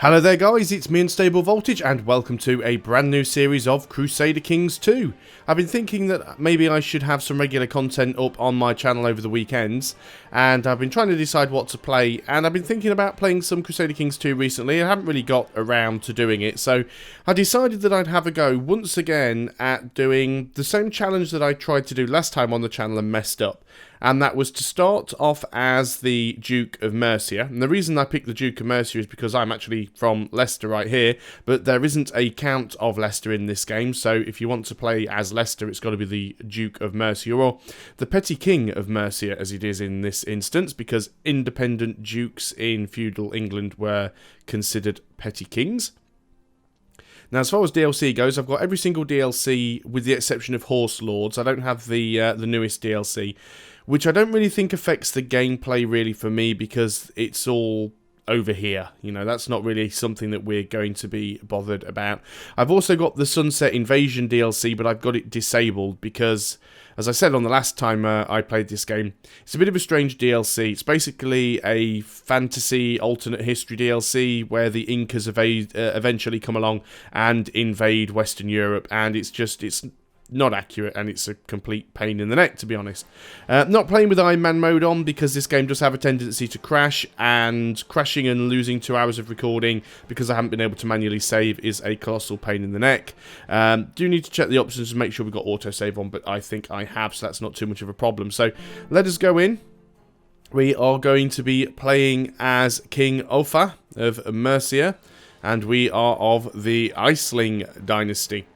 Hello there guys, it's me Unstable Voltage and welcome to a brand new series of Crusader Kings 2. I've been thinking that maybe I should have some regular content up on my channel over the weekends, and I've been trying to decide what to play, and I've been thinking about playing some Crusader Kings 2 recently. I haven't really got around to doing it, so I decided that I'd have a go once again at doing the same challenge that I tried to do last time on the channel and messed up. And that was to start off as the Duke of Mercia. And the reason I picked the Duke of Mercia is because I'm actually from Leicester right here, but there isn't a Count of Leicester in this game, so if you want to play as Leicester, it's got to be the Duke of Mercia, or the Petty King of Mercia, as it is in this instance, because independent dukes in feudal England were considered petty kings. Now, as far as DLC goes, I've got every single DLC with the exception of Horse Lords. I don't have the newest DLC, which I don't really think affects the gameplay really for me because it's all over here. You know, that's not really something that we're going to be bothered about. I've also got the Sunset Invasion DLC, but I've got it disabled because, as I said on the last time I played this game, it's a bit of a strange DLC. It's basically a fantasy alternate history DLC where the Incas eventually come along and invade Western Europe, and it's not accurate, and it's a complete pain in the neck, to be honest. Not playing with Iron Man mode on because this game does have a tendency to crash, and crashing and losing 2 hours of recording because I haven't been able to manually save is a colossal pain in the neck. Do need to check the options to make sure we've got autosave on, but I think I have, so that's not too much of a problem. So let us go in. We are going to be playing as King Offa of Mercia, and we are of the Aisling dynasty.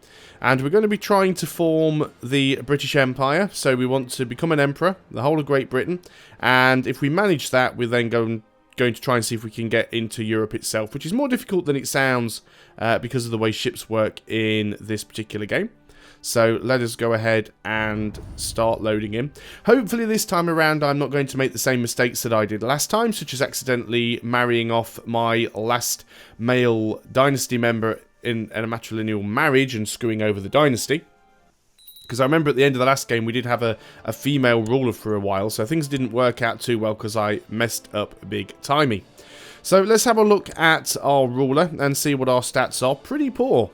And we're going to be trying to form the British Empire, so we want to become an emperor, the whole of Great Britain, and if we manage that, we're then going to try and see if we can get into Europe itself, which is more difficult than it sounds because of the way ships work in this particular game. So let us go ahead and start loading in. Hopefully this time around I'm not going to make the same mistakes that I did last time, such as accidentally marrying off my last male dynasty member in a matrilineal marriage and screwing over the dynasty. Because I remember at the end of the last game we did have a female ruler for a while, so things didn't work out too well because I messed up big timey. So let's have a look at our ruler and see what our stats are. Pretty poor.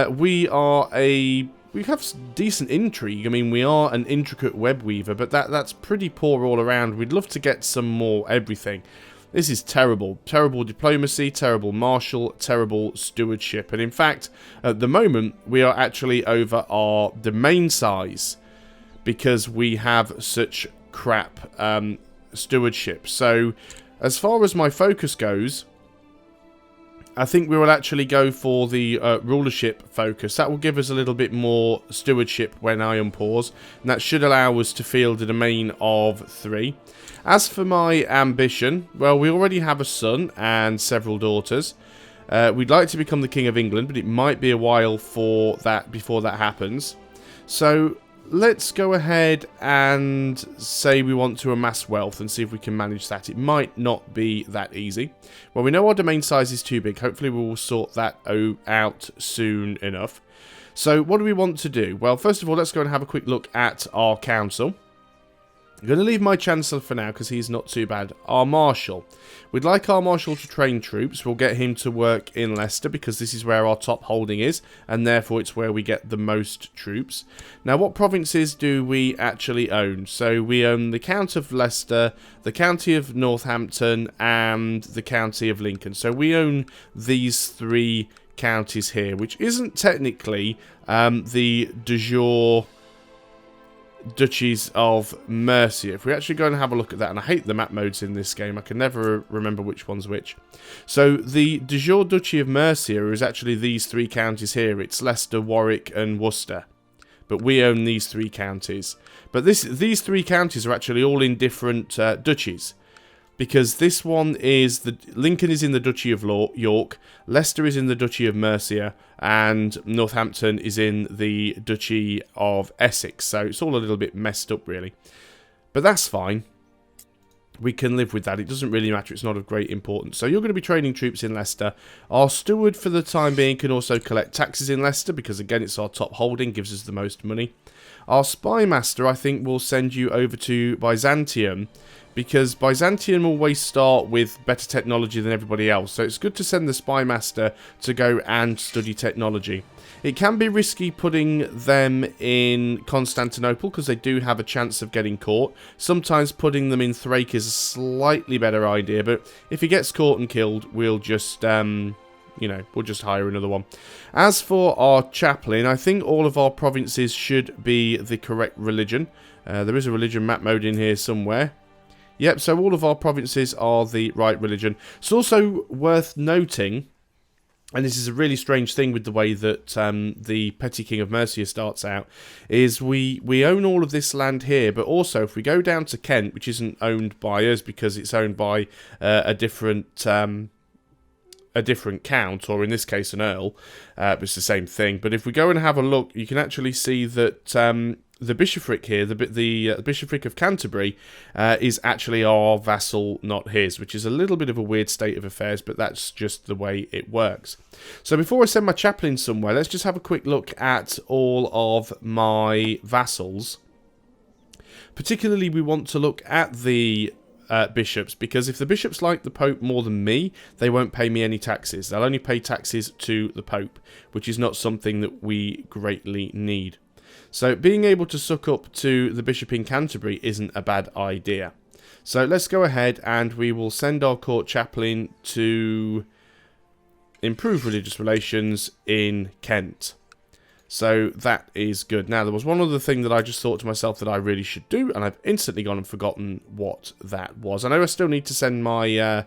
We have decent intrigue. I mean, we are an intricate web weaver, but that's pretty poor all around. We'd love to get some more everything. This is terrible. Terrible diplomacy, terrible martial, terrible stewardship. And in fact, at the moment, we are actually over our domain size because we have such crap stewardship. So, as far as my focus goes, I think we will actually go for the rulership focus. That will give us a little bit more stewardship when I unpause, and that should allow us to field a domain of 3. As for my ambition, well, we already have a son and several daughters. We'd like to become the King of England, but it might be a while for that before that happens. So let's go ahead and say we want to amass wealth and see if we can manage that. It might not be that easy. Well, we know our domain size is too big. Hopefully we will sort that out soon enough. So what do we want to do? Well, first of all, let's go and have a quick look at our council. I'm going to leave my Chancellor for now because he's not too bad. Our Marshal. We'd like our Marshal to train troops. We'll get him to work in Leicester because this is where our top holding is, and therefore it's where we get the most troops. Now, what provinces do we actually own? So we own the Count of Leicester, the County of Northampton, and the County of Lincoln. So we own these 3 counties here, which isn't technically the de jure Duchies of Mercia. If we actually go and have a look at that, and I hate the map modes in this game, I can never remember which one's which. So the de jure Duchy of Mercia is actually these 3 counties here. It's Leicester, Warwick and Worcester. But we own these 3 counties. But these 3 counties are actually all in different duchies. Because this one is, Lincoln is in the Duchy of York, Leicester is in the Duchy of Mercia, and Northampton is in the Duchy of Essex. So it's all a little bit messed up, really. But that's fine. We can live with that. It doesn't really matter. It's not of great importance. So you're going to be training troops in Leicester. Our steward, for the time being, can also collect taxes in Leicester, because, again, it's our top holding, gives us the most money. Our spy master, I think, will send you over to Byzantium, because Byzantium always start with better technology than everybody else, so it's good to send the spy master to go and study technology. It can be risky putting them in Constantinople because they do have a chance of getting caught. Sometimes putting them in Thrace is a slightly better idea, but if he gets caught and killed, we'll just, you know, we'll just hire another one. As for our chaplain, I think all of our provinces should be the correct religion. There is a religion map mode in here somewhere. Yep, so all of our provinces are the right religion. It's also worth noting, and this is a really strange thing with the way that the Petty King of Mercia starts out, is we own all of this land here, but also if we go down to Kent, which isn't owned by us because it's owned by a different count, or in this case an earl, it's the same thing. But if we go and have a look, you can actually see that the bishopric here, the bishopric of Canterbury, is actually our vassal, not his, which is a little bit of a weird state of affairs, but that's just the way it works. So before I send my chaplain somewhere, let's just have a quick look at all of my vassals. Particularly, we want to look at the bishops, because if the bishops like the Pope more than me, they won't pay me any taxes. They'll only pay taxes to the Pope, which is not something that we greatly need. So being able to suck up to the bishop in Canterbury isn't a bad idea. So let's go ahead and we will send our court chaplain to improve religious relations in Kent. So that is good. Now, there was one other thing that I just thought to myself that I really should do, and I've instantly gone and forgotten what that was. I know I still need to send my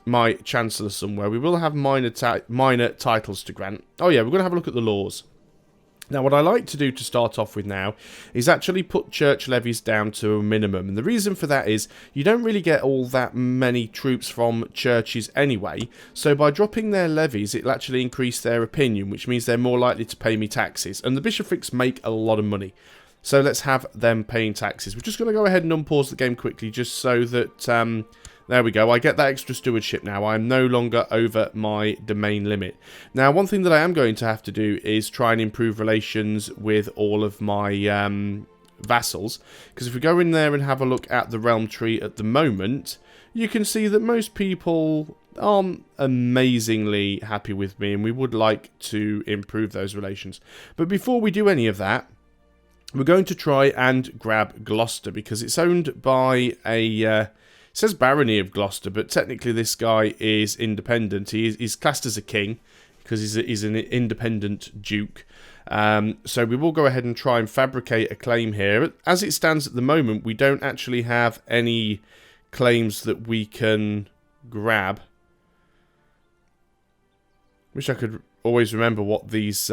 my chancellor somewhere. We will have minor titles to grant. Oh yeah, we're going to have a look at the laws. Now, what I like to do to start off with now is actually put church levies down to a minimum. And the reason for that is you don't really get all that many troops from churches anyway. So by dropping their levies, it'll actually increase their opinion, which means they're more likely to pay me taxes. And the bishoprics make a lot of money. So let's have them paying taxes. We're just going to go ahead and unpause the game quickly just so that... there we go, I get that extra stewardship now. I am no longer over my domain limit. Now, one thing that I am going to have to do is try and improve relations with all of my vassals. Because if we go in there and have a look at the realm tree at the moment, you can see that most people aren't amazingly happy with me, and we would like to improve those relations. But before we do any of that, we're going to try and grab Gloucester, because it's owned by a... it says Barony of Gloucester, but technically this guy is independent. He's classed as a king because he's an independent duke. So we will go ahead and try and fabricate a claim here. As it stands at the moment, we don't actually have any claims that we can grab. Wish I could always remember what these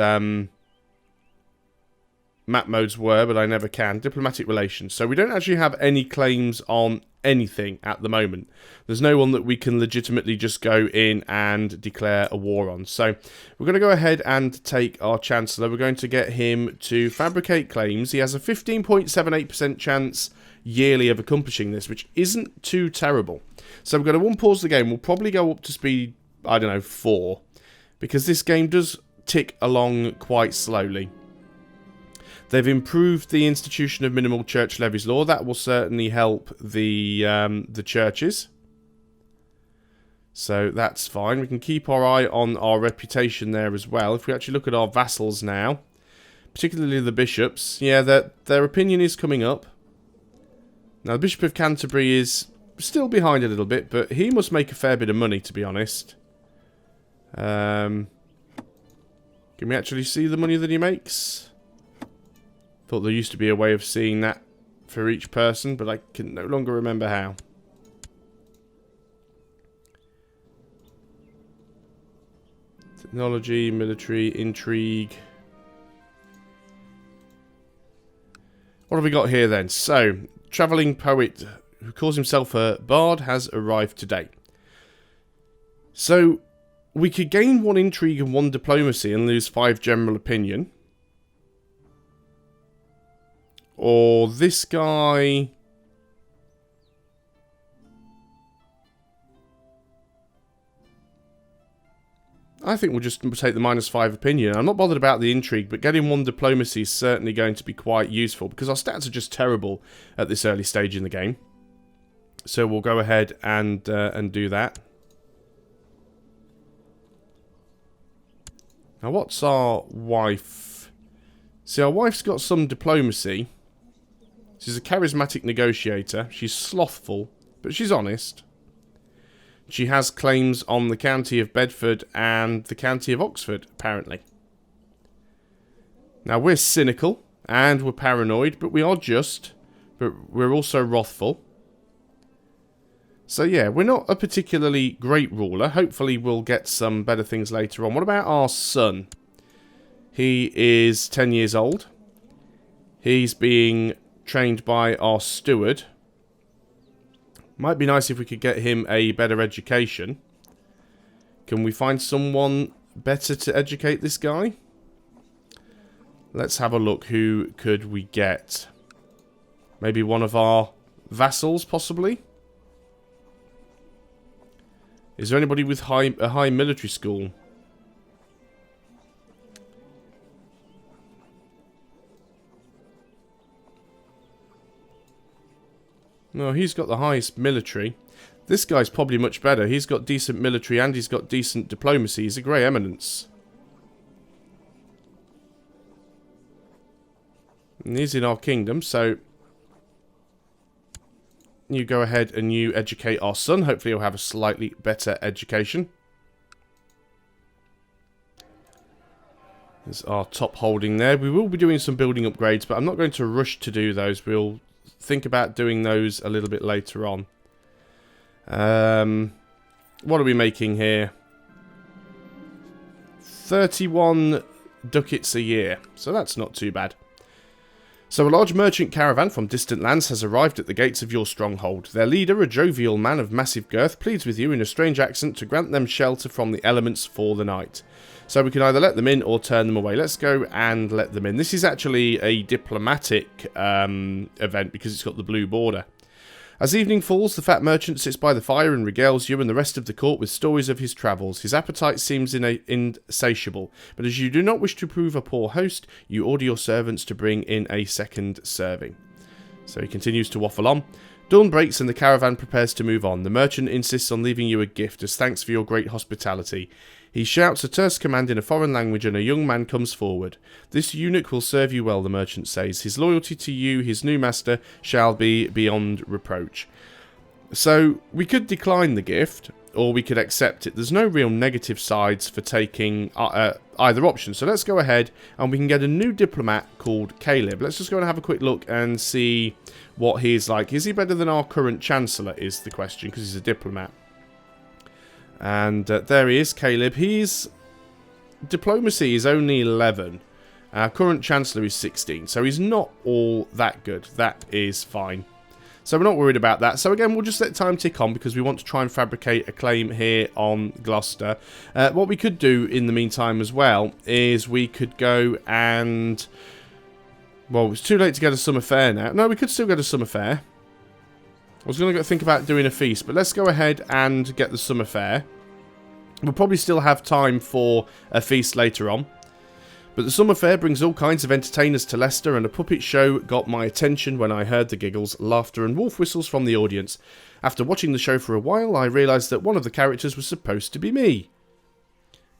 map modes were, but I never can. Diplomatic relations. So we don't actually have any claims on anything at the moment. There's no one that we can legitimately just go in and declare a war on. So we're going to go ahead and take our Chancellor. We're going to get him to fabricate claims. He has a 15.78% chance yearly of accomplishing this, which isn't too terrible. So we're going to unpause the game. We'll probably go up to speed, I don't know, 4, because this game does tick along quite slowly. They've improved the institution of minimal church levies law. That will certainly help the churches. So that's fine. We can keep our eye on our reputation there as well. If we actually look at our vassals now, particularly the bishops, yeah, their opinion is coming up. Now, the Bishop of Canterbury is still behind a little bit, but he must make a fair bit of money, to be honest. Can we actually see the money that he makes? Thought there used to be a way of seeing that for each person, but I can no longer remember how. Technology, military, intrigue. What have we got here then? So, travelling poet who calls himself a bard has arrived today. So, we could gain 1 intrigue and 1 diplomacy and lose 5 general opinion. Or this guy... I think we'll just take the -5 opinion. I'm not bothered about the intrigue, but getting 1 diplomacy is certainly going to be quite useful, because our stats are just terrible at this early stage in the game. So we'll go ahead and do that. Now, what's our wife? See, our wife's got some diplomacy. She's a charismatic negotiator. She's slothful, but she's honest. She has claims on the county of Bedford and the county of Oxford, apparently. Now, we're cynical and we're paranoid, but we are just. But we're also wrathful. So, yeah, we're not a particularly great ruler. Hopefully, we'll get some better things later on. What about our son? He is 10 years old. He's being trained by our steward. Might be nice if we could get him a better education. Can we find someone better to educate this guy? Let's have a look. Who could we get? Maybe one of our vassals, possibly? Is there anybody with a high military school? No, he's got the highest military. This guy's probably much better. He's got decent military and he's got decent diplomacy. He's a Grey Eminence. And he's in our kingdom, so you go ahead and you educate our son. Hopefully he'll have a slightly better education. There's our top holding there. We will be doing some building upgrades, but I'm not going to rush to do those. We'll think about doing those a little bit later on. What are we making here? 31 ducats a year. So that's not too bad. So a large merchant caravan from distant lands has arrived at the gates of your stronghold. Their leader, a jovial man of massive girth, pleads with you in a strange accent to grant them shelter from the elements for the night. So we can either let them in or turn them away. Let's go and let them in. This is actually a diplomatic event because it's got the blue border. As evening falls, the fat merchant sits by the fire and regales you and the rest of the court with stories of his travels. His appetite seems insatiable, but as you do not wish to prove a poor host, you order your servants to bring in a second serving. So he continues to waffle on. Dawn breaks and the caravan prepares to move on. The merchant insists on leaving you a gift as thanks for your great hospitality. He shouts a terse command in a foreign language and a young man comes forward. This eunuch will serve you well, the merchant says. His loyalty to you, his new master, shall be beyond reproach. So, we could decline the gift, or we could accept it. There's no real negative sides for taking either option. So let's go ahead and we can get a new diplomat called Caleb. Let's just go and have a quick look and see what he's like. Is he better than our current chancellor is the question, because he's a diplomat. And there he is, Caleb. His diplomacy is only 11. Our current chancellor is 16. So he's not all that good. That is fine. So we're not worried about that. So again, we'll just let time tick on because we want to try and fabricate a claim here on Gloucester. What we could do in the meantime as well is we could go and... Well, it's too late to get a summer fair now. No, we could still get a summer fair. I was going to think about doing a feast, but let's go ahead and get the summer fair. We'll probably still have time for a feast later on. But the summer fair brings all kinds of entertainers to Leicester, and a puppet show got my attention when I heard the giggles, laughter and wolf whistles from the audience. After watching the show for a while, I realised that one of the characters was supposed to be me.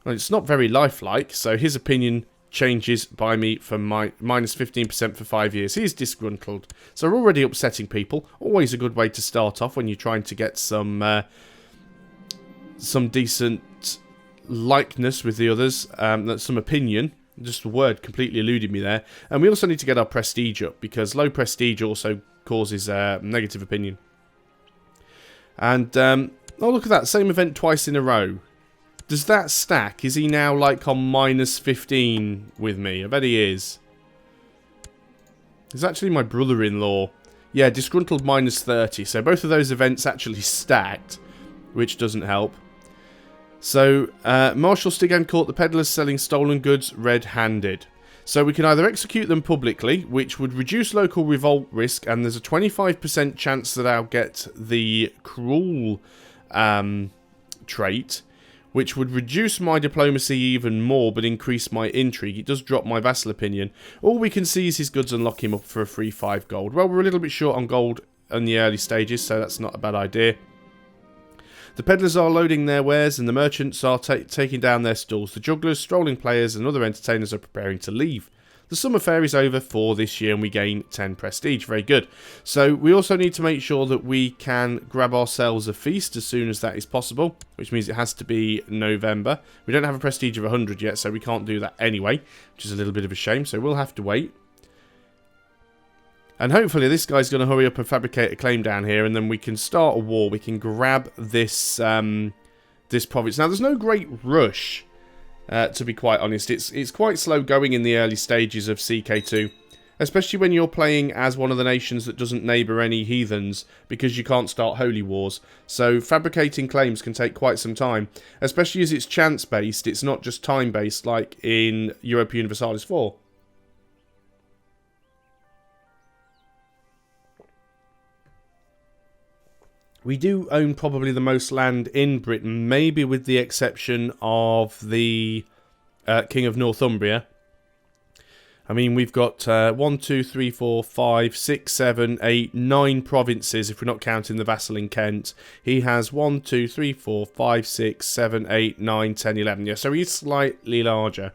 Well, it's not very lifelike, so his opinion changes by me for minus 15% for 5 years. He's disgruntled. So we're already upsetting people. Always a good way to start off when you're trying to get some decent likeness with the others. Some opinion. Just the word completely eluded me there. And we also need to get our prestige up, because low prestige also causes negative opinion. And, oh, look at that. Same event twice in a row. Does that stack? Is he now, like, on minus 15 with me? I bet he is. He's actually my brother-in-law. Yeah, disgruntled minus 30. So both of those events actually stacked, which doesn't help. So, Marshal Stigand caught the peddlers selling stolen goods red-handed. So we can either execute them publicly, which would reduce local revolt risk, and there's a 25% chance that I'll get the cruel trait, which would reduce my diplomacy even more, but increase my intrigue. It does drop my vassal opinion. Or we can seize his goods and lock him up for a free 5 gold. Well, we're a little bit short on gold in the early stages, so that's not a bad idea. The peddlers are loading their wares and the merchants are taking down their stalls. The jugglers, strolling players and other entertainers are preparing to leave. The summer fair is over for this year and we gain 10 prestige. Very good. So we also need to make sure that we can grab ourselves a feast as soon as that is possible, which means it has to be November. We don't have a prestige of 100 yet, so we can't do that anyway, which is a little bit of a shame, so we'll have to wait. And hopefully this guy's going to hurry up and fabricate a claim down here, and then we can start a war. We can grab this this province. Now, there's no great rush, to be quite honest. It's quite slow going in the early stages of CK2, especially when you're playing as one of the nations that doesn't neighbour any heathens, because you can't start holy wars. So fabricating claims can take quite some time, especially as it's chance-based. It's not just time-based like in Europa Universalis 4. We do own probably the most land in Britain, maybe with the exception of the King of Northumbria. I mean, we've got 1, 2, 3, 4, 5, 6, 7, 8, 9 provinces, if we're not counting the vassal in Kent. He has 1, 2, 3, 4, 5, 6, 7, 8, 9, 10, 11. Yeah, so he's slightly larger.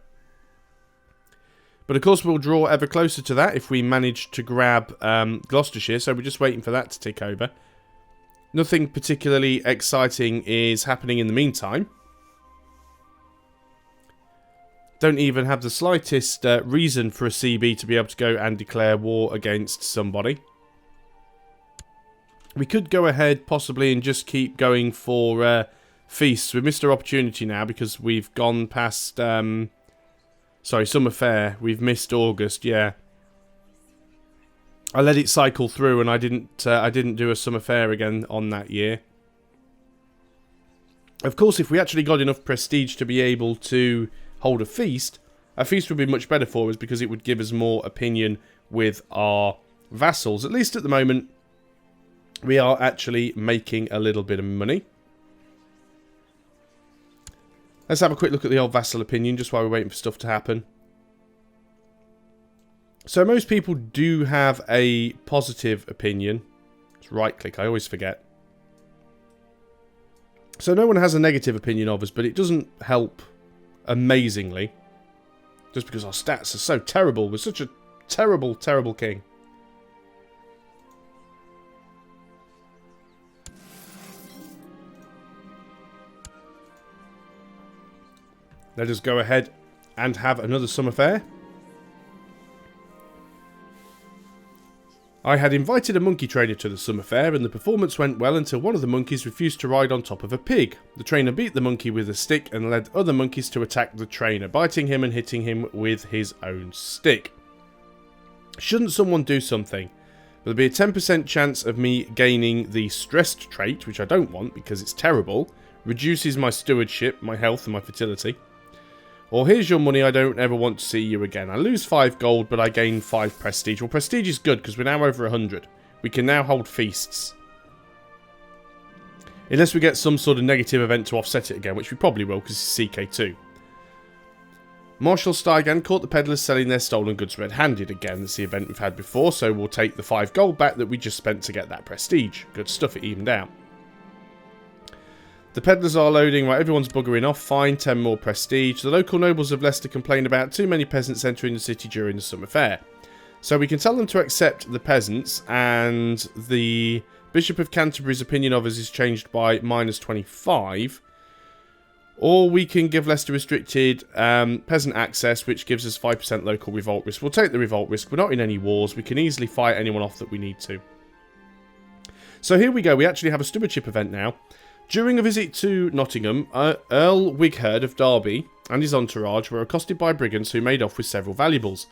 But of course, we'll draw ever closer to that if we manage to grab Gloucestershire, so we're just waiting for that to tick over. Nothing particularly exciting is happening in the meantime. Don't even have the slightest reason for a CB to be able to go and declare war against somebody. We could go ahead possibly and just keep going for feasts. We've missed our opportunity now because we've gone past... sorry, summer fair. We've missed August, yeah. I let it cycle through and I didn't do a summer fair again on that year. Of course, if we actually got enough prestige to be able to hold a feast would be much better for us because it would give us more opinion with our vassals. At least at the moment, we are actually making a little bit of money. Let's have a quick look at the old vassal opinion just while we're waiting for stuff to happen. So most people do have a positive opinion. Let's right click, I always forget. So no one has a negative opinion of us, but it doesn't help amazingly. Just because our stats are so terrible. We're such a terrible, terrible king. Let us go ahead and have another summer fair. I had invited a monkey trainer to the summer fair and the performance went well until one of the monkeys refused to ride on top of a pig. The trainer beat the monkey with a stick and led other monkeys to attack the trainer, biting him and hitting him with his own stick. Shouldn't someone do something? There'll be a 10% chance of me gaining the stressed trait, which I don't want because it's terrible, reduces my stewardship, my health and my fertility. Or here's your money, I don't ever want to see you again. I lose 5 gold, but I gain 5 prestige. Well, prestige is good, because we're now over 100. We can now hold feasts. Unless we get some sort of negative event to offset it again, which we probably will, because it's CK2. Marshal Stygan caught the peddlers selling their stolen goods red-handed again. That's the event we've had before, so we'll take the 5 gold back that we just spent to get that prestige. Good stuff, it evened out. The peddlers are loading, right, everyone's buggering off, fine, 10 more prestige. The local nobles of Leicester complain about too many peasants entering the city during the summer fair. So we can tell them to accept the peasants, and the Bishop of Canterbury's opinion of us is changed by -25. Or we can give Leicester restricted peasant access, which gives us 5% local revolt risk. We'll take the revolt risk, we're not in any wars, we can easily fight anyone off that we need to. So here we go, we actually have a stewardship event now. During a visit to Nottingham, Earl Wigherd of Derby and his entourage were accosted by brigands who made off with several valuables.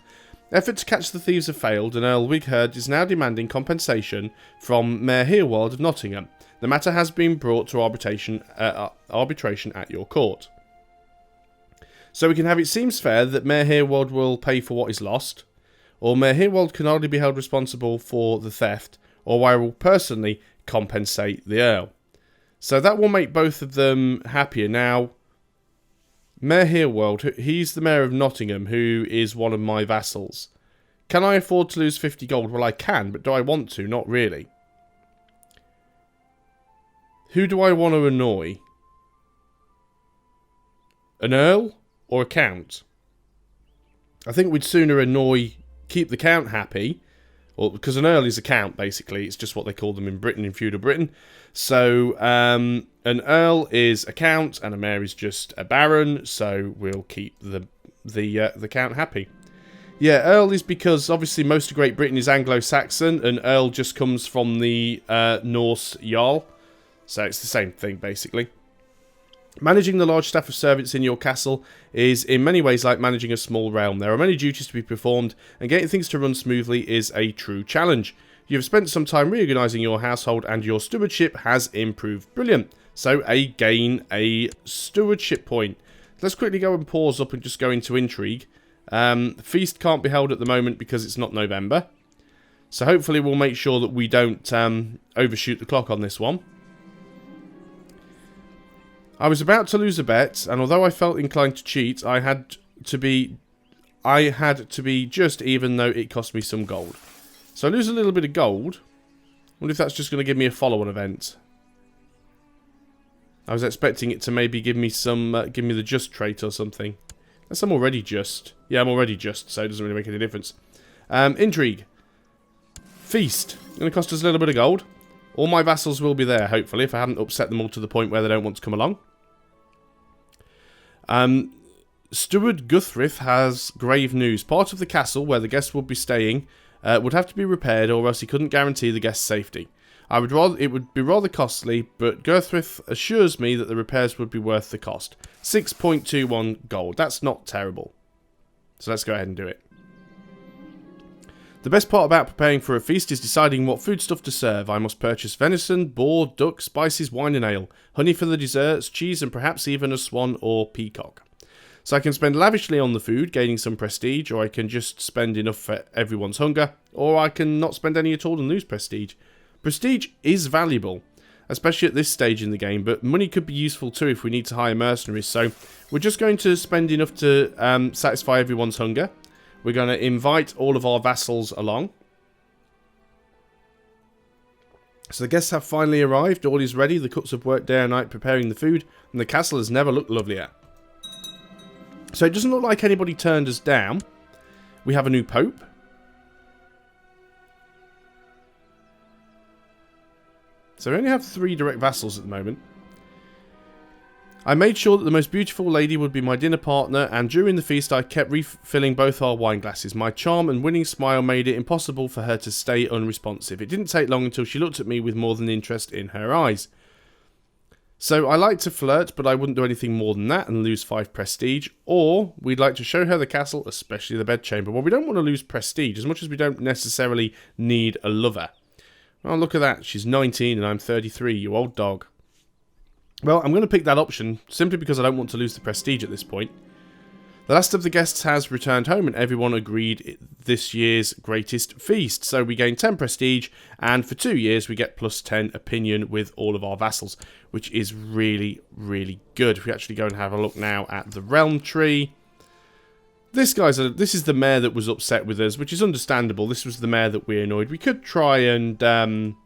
Efforts to catch the thieves have failed, and Earl Wigherd is now demanding compensation from Mayor Hereward of Nottingham. The matter has been brought to arbitration at your court. So we can have it seems fair that Mayor Hereward will pay for what is lost, or Mayor Hereward can hardly be held responsible for the theft, or I will personally compensate the Earl. So that will make both of them happier. Now, Mayor Hereward, he's the Mayor of Nottingham, who is one of my vassals. Can I afford to lose 50 gold? Well, I can, but do I want to? Not really. Who do I want to annoy? An earl or a count? I think we'd sooner keep the count happy, or because an earl is a count, basically. It's just what they call them in Britain, in feudal Britain. So, an earl is a count, and a mayor is just a baron, so we'll keep the count happy. Yeah, earl is because, obviously, most of Great Britain is Anglo-Saxon, and earl just comes from the Norse jarl. So it's the same thing, basically. Managing the large staff of servants in your castle is in many ways like managing a small realm. There are many duties to be performed, and getting things to run smoothly is a true challenge. You have spent some time reorganising your household, and your stewardship has improved. Brilliant. So, gain a stewardship point. Let's quickly go and pause up and just go into intrigue. Feast can't be held at the moment because it's not November. So hopefully we'll make sure that we don't overshoot the clock on this one. I was about to lose a bet, and although I felt inclined to cheat, I had to be just, even though it cost me some gold. So I lose a little bit of gold. I wonder if that's just going to give me a follow-on event. I was expecting it to maybe give me the just trait or something. Unless I'm already just. Yeah, I'm already just, so it doesn't really make any difference. Intrigue. Feast. Going to cost us a little bit of gold. All my vassals will be there, hopefully, if I haven't upset them all to the point where they don't want to come along. Steward Guthrith has grave news. Part of the castle where the guests would be staying would have to be repaired, or else he couldn't guarantee the guests' safety. It would be rather costly, but Guthrith assures me that the repairs would be worth the cost. 6.21 gold. That's not terrible. So let's go ahead and do it. The best part about preparing for a feast is deciding what foodstuff to serve. I must purchase venison, boar, duck, spices, wine and ale, honey for the desserts, cheese and perhaps even a swan or peacock. So I can spend lavishly on the food, gaining some prestige, or I can just spend enough for everyone's hunger, or I can not spend any at all and lose prestige. Prestige is valuable, especially at this stage in the game, but money could be useful too if we need to hire mercenaries, so we're just going to spend enough to satisfy everyone's hunger. We're going to invite all of our vassals along. So the guests have finally arrived. All is ready. The cooks have worked day and night preparing the food, and the castle has never looked lovelier. So it doesn't look like anybody turned us down. We have a new pope. So we only have 3 direct vassals at the moment. I made sure that the most beautiful lady would be my dinner partner, and during the feast I kept refilling both our wine glasses. My charm and winning smile made it impossible for her to stay unresponsive. It didn't take long until she looked at me with more than interest in her eyes. So I like to flirt, but I wouldn't do anything more than that and lose 5 prestige. Or we'd like to show her the castle, especially the bedchamber. Well, we don't want to lose prestige as much as we don't necessarily need a lover. Oh, look at that. She's 19 and I'm 33, you old dog. Well, I'm going to pick that option, simply because I don't want to lose the prestige at this point. The last of the guests has returned home, and everyone agreed this year's greatest feast. So we gain 10 prestige, and for 2 years we get plus 10 opinion with all of our vassals, which is really, really good. If we actually go and have a look now at the realm tree. This is the mayor that was upset with us, which is understandable. This was the mayor that we annoyed. We could try and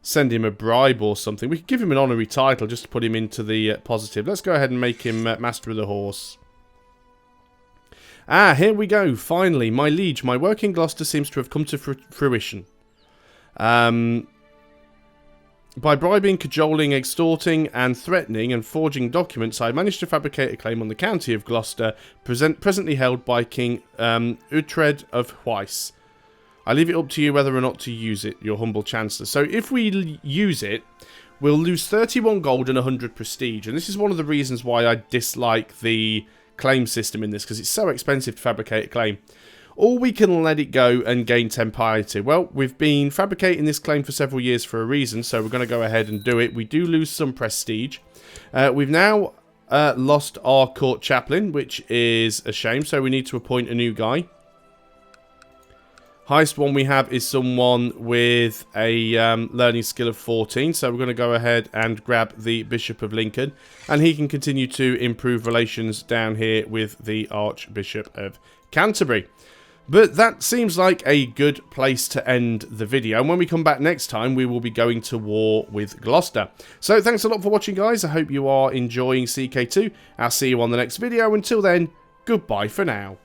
send him a bribe or something. We could give him an honorary title just to put him into the positive. Let's go ahead and make him master of the horse. Ah, here we go. Finally, my liege, my work in Gloucester seems to have come to fruition. By bribing, cajoling, extorting, and threatening and forging documents, I managed to fabricate a claim on the county of Gloucester, presently held by King Uhtred of Hweiss. I leave it up to you whether or not to use it, your humble chancellor. So if we use it, we'll lose 31 gold and 100 prestige. And this is one of the reasons why I dislike the claim system in this, because it's so expensive to fabricate a claim. Or we can let it go and gain 10 piety. Well, we've been fabricating this claim for several years for a reason, so we're going to go ahead and do it. We do lose some prestige. We've now lost our court chaplain, which is a shame, so we need to appoint a new guy. Highest one we have is someone with a learning skill of 14. So we're going to go ahead and grab the Bishop of Lincoln. And he can continue to improve relations down here with the Archbishop of Canterbury. But that seems like a good place to end the video. And when we come back next time, we will be going to war with Gloucester. So thanks a lot for watching, guys. I hope you are enjoying CK2. I'll see you on the next video. Until then, goodbye for now.